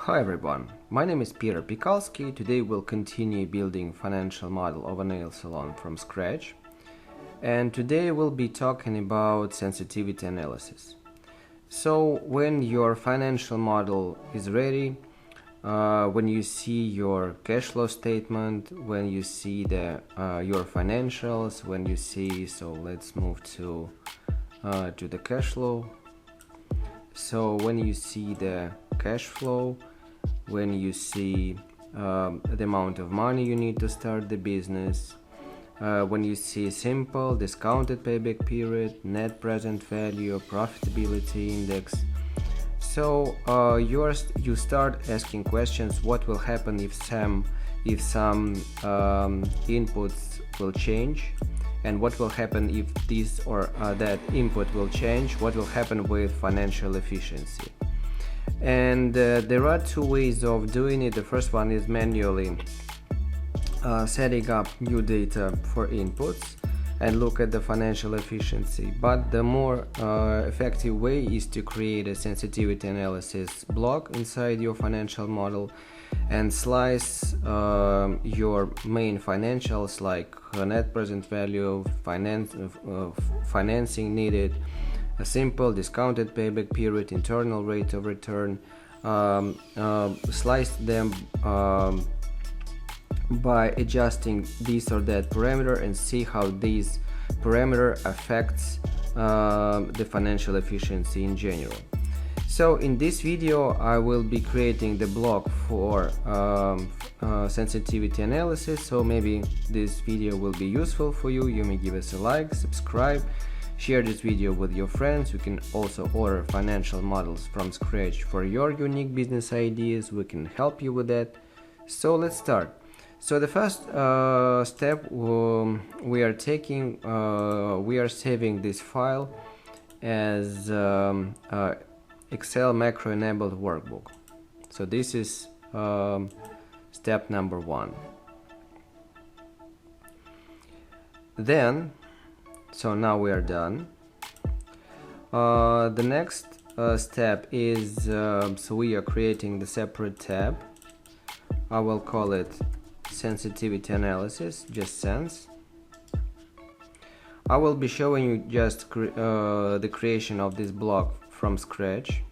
Hi everyone, my name is piterpakulski. Today we'll continue building financial model of a nail salon from scratch. And today we'll be talking about sensitivity analysis. So when your financial model is ready, when you see your cash flow statement, when you see your financials, when you see, so let's move to the cash flow. So when you see the cash flow, when you see the amount of money you need to start the business, when you see simple discounted payback period, net present value, profitability index, so you start asking questions: what will happen if some inputs will change, and what will happen if this or that input will change? What will happen with financial efficiency? And there are two ways of doing it. The first one is manually setting up new data for inputs and look at the financial efficiency. But the more effective way is to create a sensitivity analysis block inside your financial model and slice your main financials like net present value, financing needed, a simple discounted payback period, internal rate of return, slice them by adjusting this or that parameter and see how this parameter affects the financial efficiency in general. So in this video I will be creating the block for sensitivity analysis, so maybe this video will be useful for you. You may give us a like, subscribe, share this video with your friends. You can also order financial models from scratch for your unique business ideas. We can help you with that. So let's start. So the first step we are taking, we are saving this file as Excel macro enabled workbook. So this is step number one. Then, so now we are done. The next step is, so we are creating the separate tab. I will call it sensitivity analysis, just sense. I will be showing you just the creation of this block from scratch.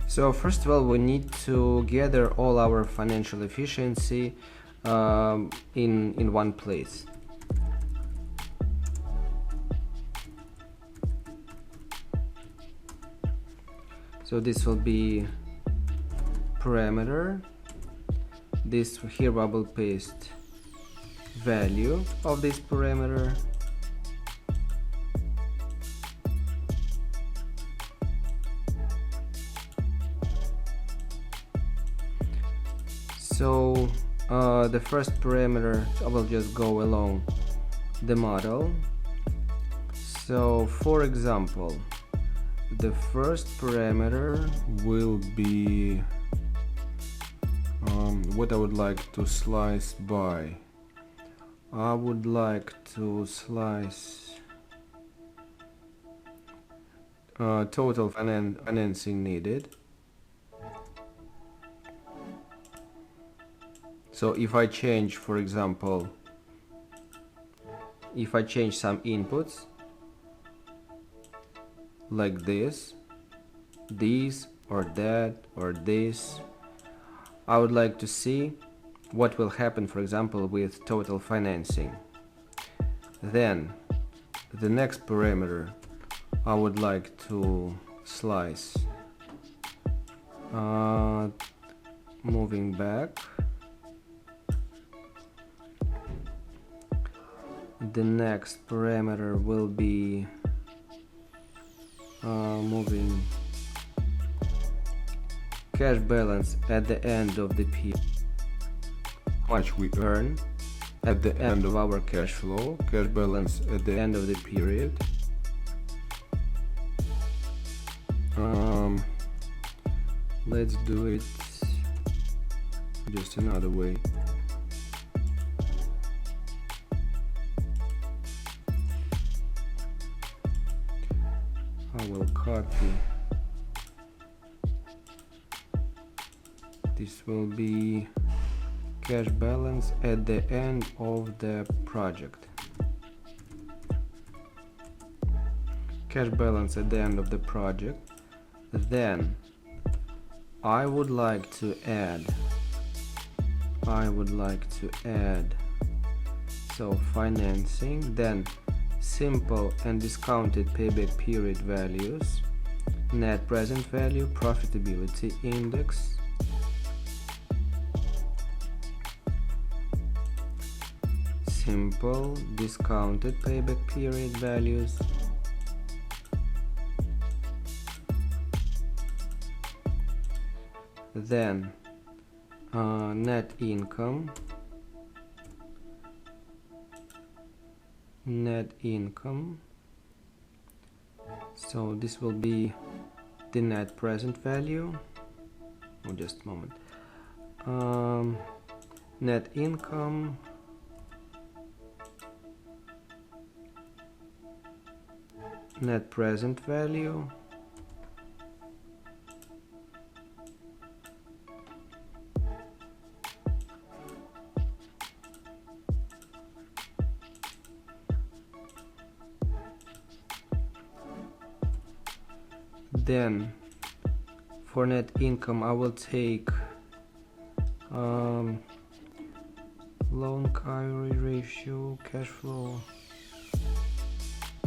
So first of all, we need to gather all our financial efficiency in one place. So this will be parameter. This here I will paste value of this parameter. So the first parameter, I will just go along the model. So for example, the first parameter will be what I would like to slice by. I would like to slice total financing needed. So if I change, for example, if I change some inputs like this or that or this, I would like to see what will happen, for example, with total financing. Then the next parameter I would like to slice, moving back. The next parameter will be moving cash balance at the end of the period, how much we earn at the end of our cash flow, cash balance at the end of the period. Let's do it just another way. I will copy. This will be cash balance at the end of the project. Cash balance at the end of the project. Then I would like to add so financing, then simple and discounted payback period values, net present value, profitability index, simple discounted payback period values, then net income, so this will be the net present value. Oh, just a moment. Net income, net present value, then for net income I will take loan carry ratio, cash flow,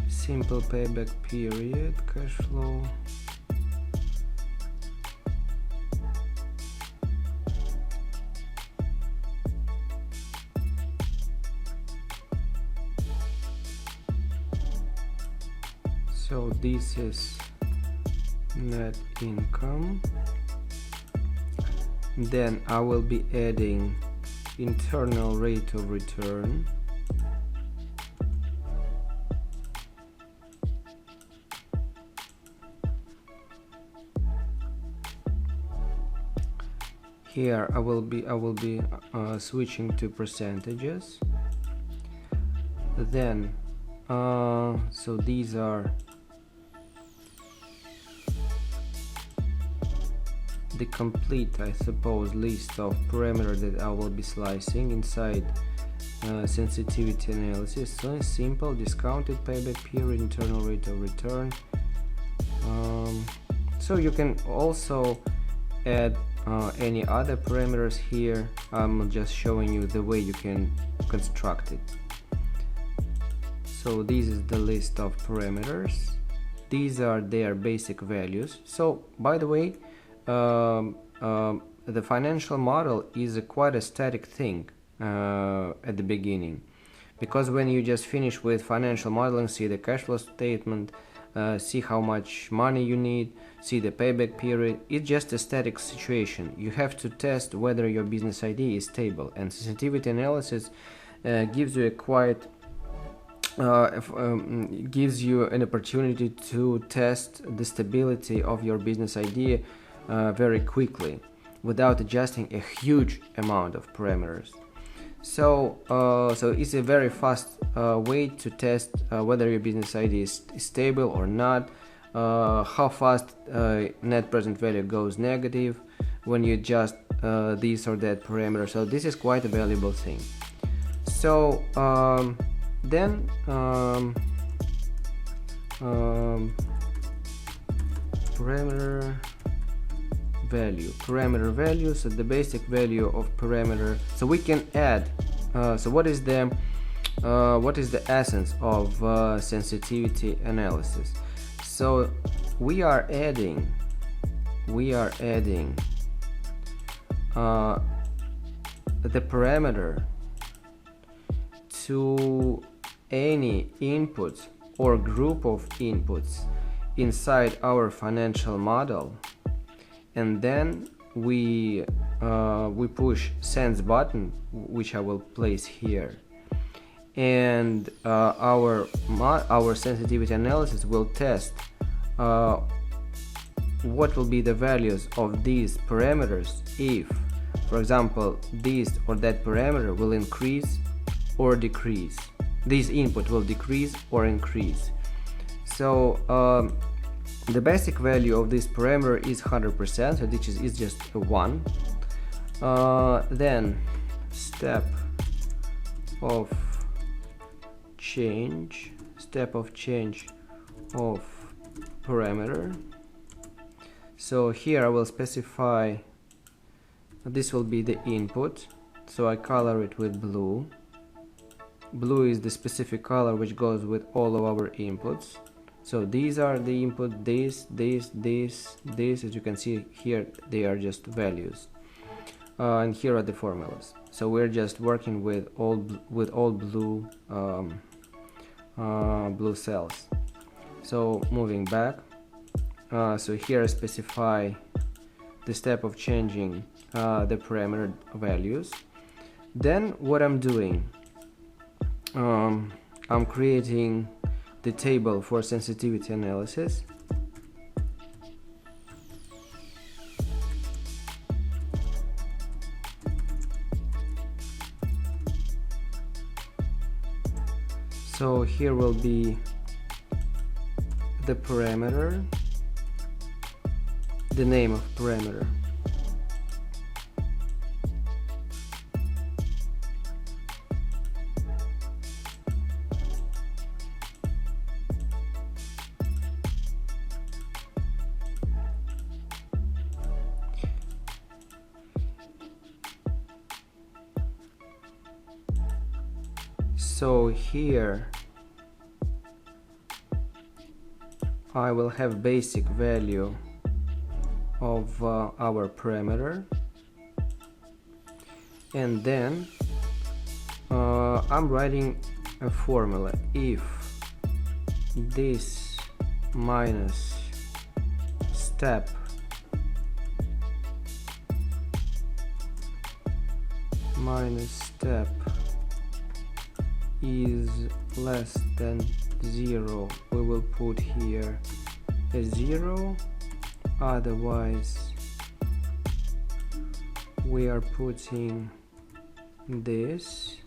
simple payback period, cash flow, so this is net income. Then I will be adding internal rate of return, here I will be switching to percentages. Then so these are the complete, I suppose, list of parameters that I will be slicing inside sensitivity analysis. So simple discounted payback period, internal rate of return. So you can also add any other parameters here. I'm just showing you the way you can construct it. So this is the list of parameters. These are their basic values. So by the way, the financial model is quite a static thing at the beginning, because when you just finish with financial modeling, see the cash flow statement, see how much money you need, see the payback period, it's just a static situation. You have to test whether your business idea is stable, and sensitivity analysis gives you a quite gives you an opportunity to test the stability of your business idea very quickly without adjusting a huge amount of parameters. So it's a very fast way to test whether your business idea is stable or not, how fast net present value goes negative when you adjust this or that parameter. So this is quite a valuable thing. So then parameter value, so the basic value of parameter. So we can add so what is the essence of sensitivity analysis? So we are adding the parameter to any inputs or group of inputs inside our financial model, and then we push sense button, which I will place here, and our sensitivity analysis will test what will be the values of these parameters if, for example, this or that parameter will increase or decrease. This input will decrease or increase. So the basic value of this parameter is 100%, so this is just a 1. Then step of change of parameter. So here I will specify this will be the input, so I color it with blue. Blue is the specific color which goes with all of our inputs. So these are the input, this, as you can see here, they are just values, and here are the formulas. So we're just working with all blue blue cells. So moving back, so here I specify the step of changing the parameter values. Then what I'm doing, I'm creating the table for sensitivity analysis. So here will be the parameter, the name of parameter. So here I will have basic value of our parameter, and then I'm writing a formula. If this minus step is less than 0, we will put here a 0, otherwise we are putting this.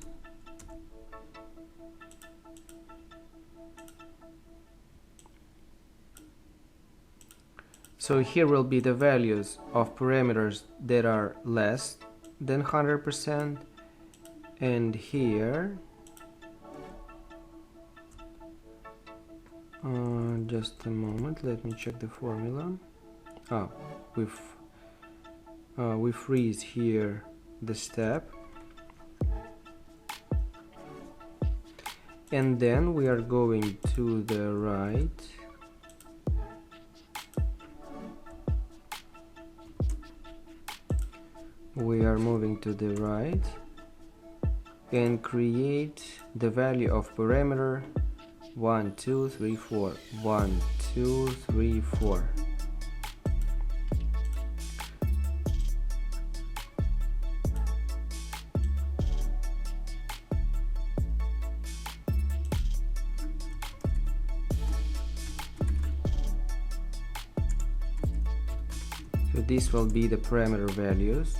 So here will be the values of parameters that are less than 100%, and here just a moment, let me check the formula. We freeze here the step, and then we are going to the right, we are moving to the right and create the value of parameter 1, 2, 3, 4, 1, 2, 3, 4. So this will be the parameter values.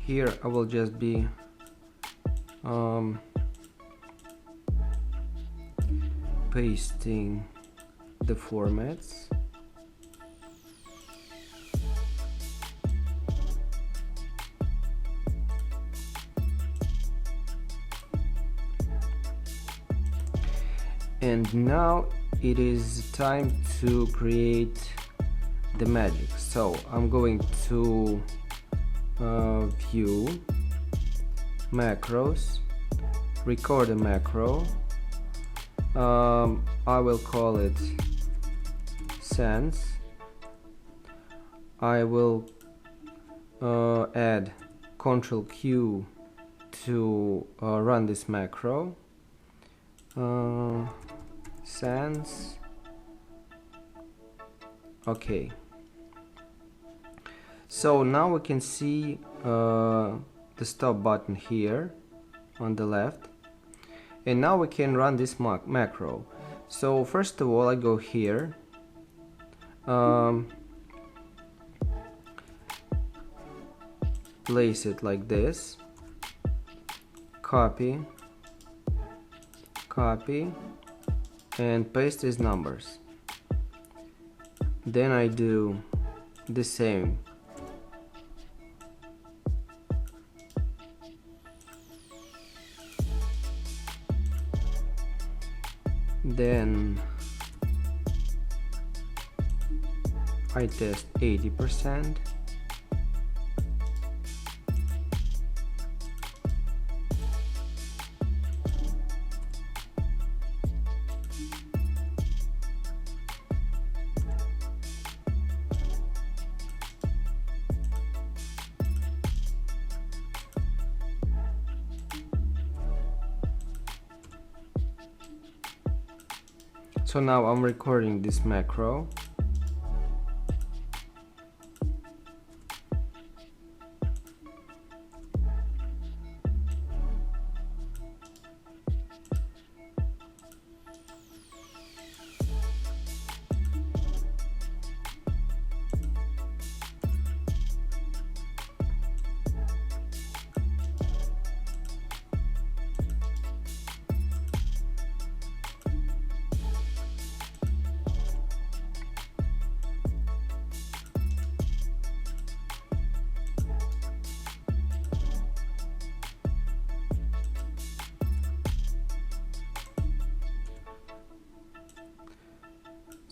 Here I will just be pasting the formats. And now it is time to create the magic. So I'm going to view, macros, record a macro. I will call it sense. I will add Ctrl Q to run this macro. Sans. Okay. So now we can see the stop button here on the left, and now we can run this macro. So first of all, I go here, place it like this, copy, and paste these numbers. Then I do the same. Then I test 80%. So now I'm recording this macro.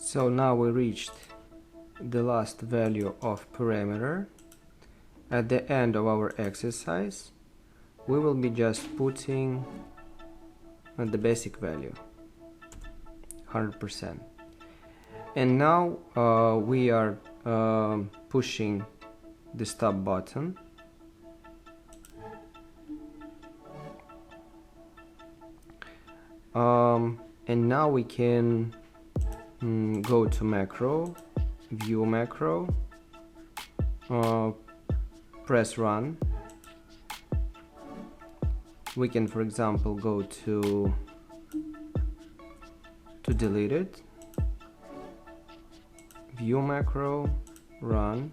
So now we reached the last value of parameter. At the end of our exercise, we will be just putting the basic value, 100%. And now we are pushing the stop button. And now we can go to macro, view macro, press run. We can, for example, go to delete it, view macro, run.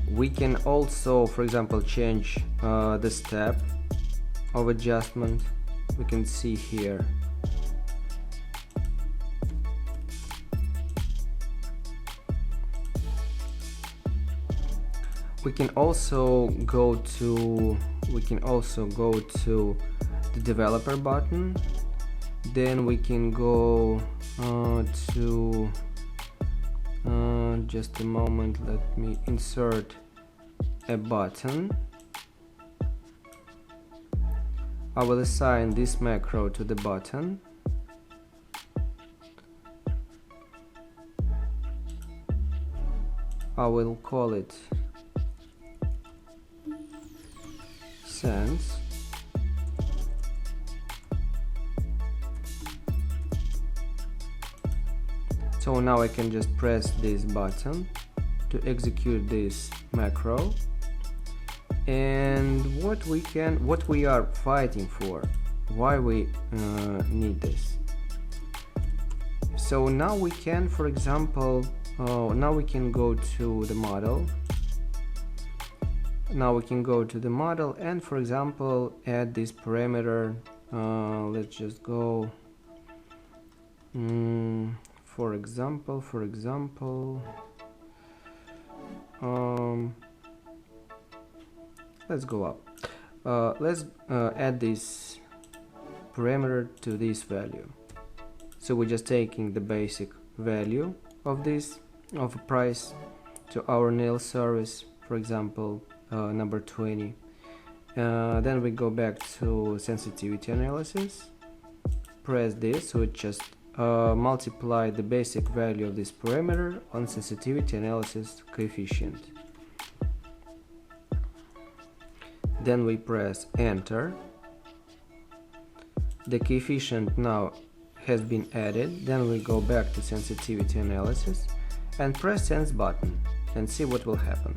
We can also, for example, change the step of adjustment. We can see here. We can also go to the developer button. Then we can go to just a moment, let me insert a button. I will assign this macro to the button. I will call it Sense. So now I can just press this button to execute this macro. And what we are fighting for, why we need this. So now we can, for example, now we can go to the model. Now we can go to the model and, for example, add this parameter. Let's just go. For example, let's go up. Let's add this parameter to this value. So we're just taking the basic value of this, of a price, to our nail service, for example, number 20. Then we go back to sensitivity analysis, press this, so it just multiply the basic value of this parameter on sensitivity analysis coefficient. Then we press enter. The coefficient now has been added. Then we go back to sensitivity analysis and press sense button and see what will happen.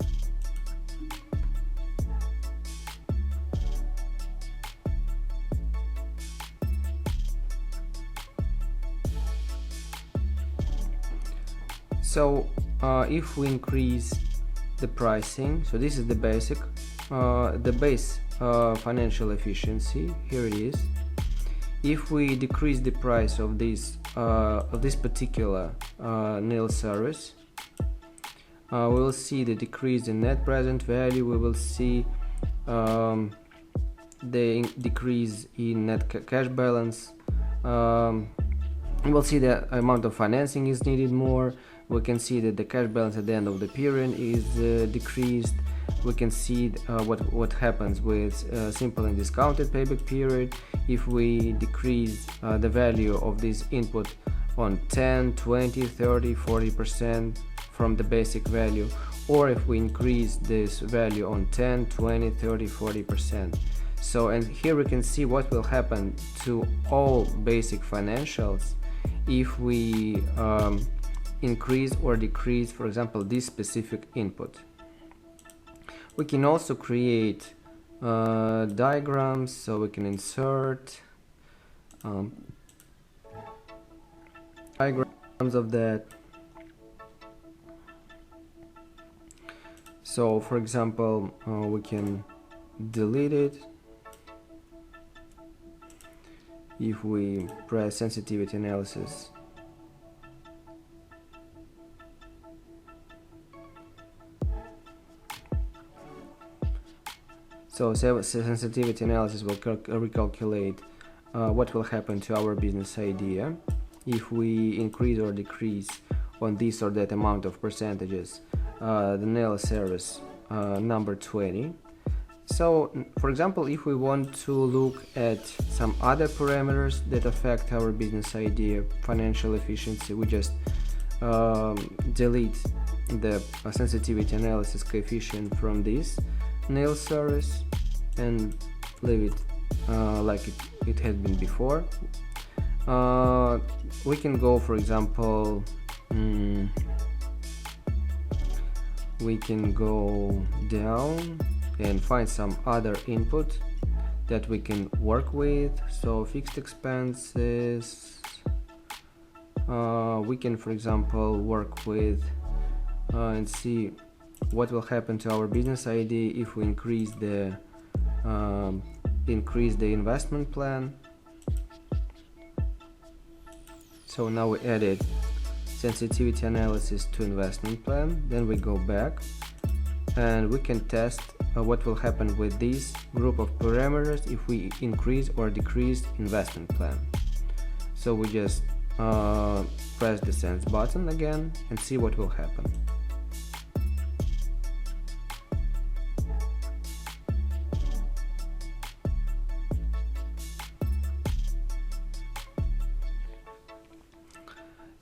So if we increase the pricing, so this is the basic, the base financial efficiency, here it is. If we decrease the price of this particular nail service, we will see the decrease in net present value. We will see the decrease in net cash balance. We will see the amount of financing is needed more. We can see that the cash balance at the end of the period is decreased. We can see what happens with simple and discounted payback period if we decrease the value of this input on 10, 20, 30, 40% from the basic value, or if we increase this value on 10, 20, 30, 40%. So, and here we can see what will happen to all basic financials if we increase or decrease, for example, this specific input. We can also create diagrams, so we can insert diagrams of that. So for example, we can delete it if we press sensitivity analysis. So sensitivity analysis will recalculate what will happen to our business idea if we increase or decrease on this or that amount of percentages the nail service number 20. So for example, if we want to look at some other parameters that affect our business idea financial efficiency, we just delete the sensitivity analysis coefficient from this nail service and leave it like it had been before. We can go, for example, we can go down and find some other input that we can work with. So fixed expenses, we can, for example, work with and see what will happen to our business idea if we increase the investment plan. So now we added sensitivity analysis to investment plan. Then we go back and we can test what will happen with this group of parameters if we increase or decrease investment plan. So we just press the sense button again and see what will happen.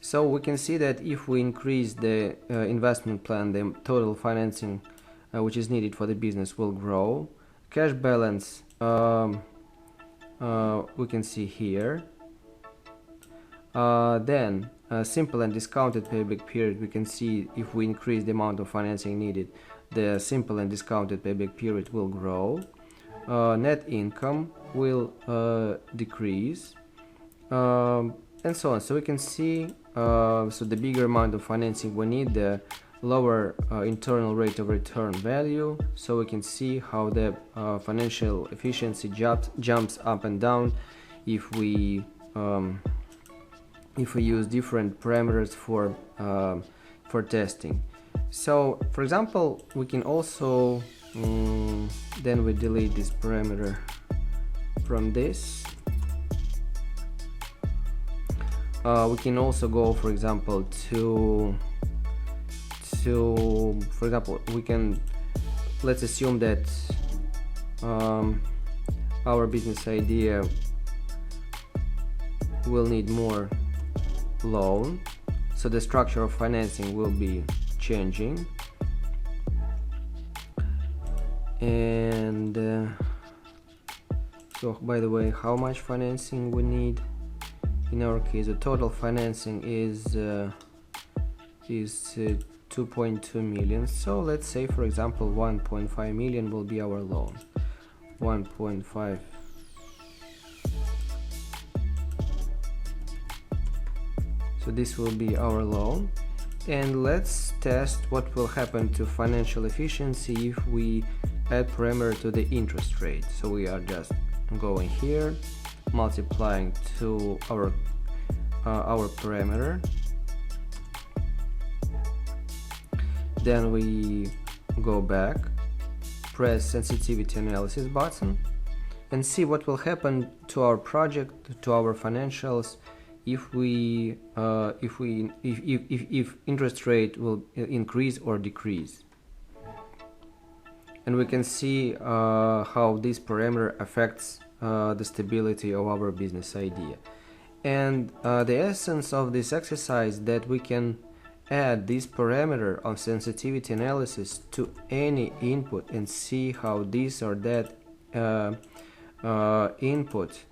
So we can see that if we increase the investment plan, the total financing which is needed for the business will grow. Cash balance we can see here. Then simple and discounted payback period, we can see if we increase the amount of financing needed, the simple and discounted payback period will grow. Net income will decrease, and so on. So we can see, so the bigger amount of financing we need, the lower internal rate of return value. So we can see how the financial efficiency jumps up and down if we use different parameters for testing. So for example, we can also then we delete this parameter from this. We can also go, for example, to for example, we can, let's assume that our business idea will need more loan. So the structure of financing will be changing. And so by the way, how much financing we need? In our case, the total financing is 2.2 million. So let's say, for example, 1.5 million will be our loan. 1.5. So this will be our loan. And let's test what will happen to financial efficiency if we add parameter to the interest rate. So we are just going here, multiplying to our parameter. Then we go back, press sensitivity analysis button, and see what will happen to our project, to our financials, if interest rate will increase or decrease. And we can see how this parameter affects the stability of our business idea. And the essence of this exercise that we can add this parameter of sensitivity analysis to any input and see how this or that input,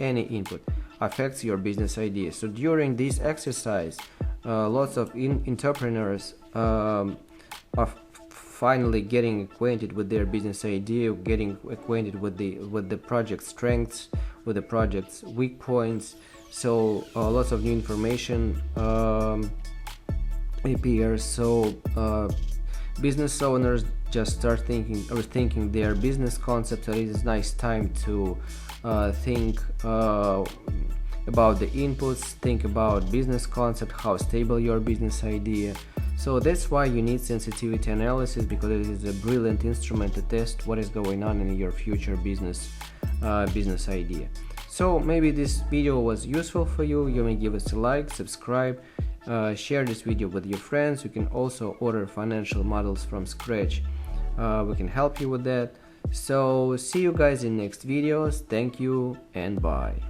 any input affects your business idea. So during this exercise, lots of entrepreneurs are finally getting acquainted with their business idea, getting acquainted with the project strengths, with the project's weak points. So lots of new information appears. So business owners just start rethinking their business concept. So it is a nice time to think about the inputs, think about business concept, how stable your business idea. So that's why you need sensitivity analysis, because it is a brilliant instrument to test what is going on in your future business idea. So maybe this video was useful for you. You may give us a like, subscribe, share this video with your friends. You can also order financial models from scratch. We can help you with that. So see you guys in next videos. Thank you and bye.